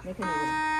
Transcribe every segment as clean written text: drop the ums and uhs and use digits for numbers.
ไม่ขึ้นเลย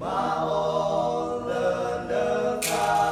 Maon le sa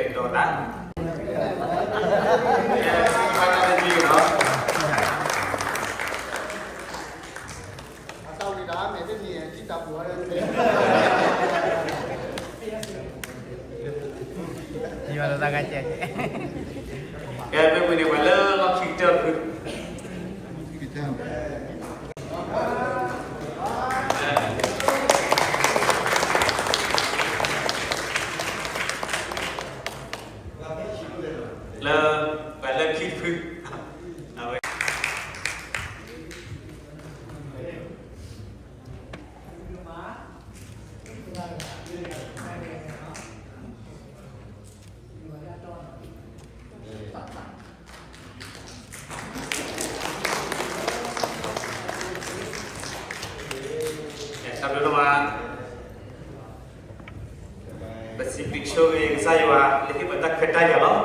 đó ada gì đó sau thì đó mẹ cái gì chỉ tập của Gimana tangannya? ya begini malah lo kita kita là phải là khi phư sampai rumah besi picture yang saya lebih banyak kerja ya loh.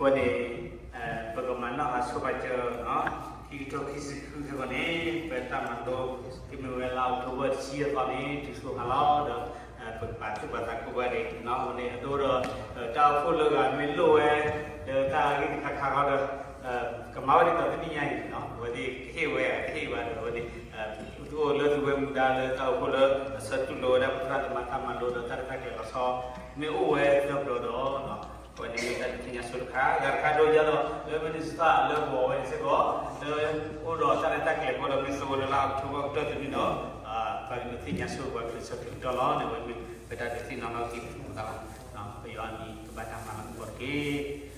Jadi bagaimana supaya kita kisah ini pertama tu kita melakukan tugas siapa ni justru kalau dah berpatu batak kubari, nama ni adora tahu full kan milu dah kita kakak dah kemarin kita ni yang jadi hewa jadi itu lebih mudah tahu full satu lo dah pernah teman-teman lo dah terkait dengan so ni dah berdoa When you get the surka, your cado yellow, the minister, the boy, Sego, the Udo, Sanataki, what a miss would allow to work to the window, but the thing as you work with something dollar, and when we better the thing on our people, beyond the Batama, porque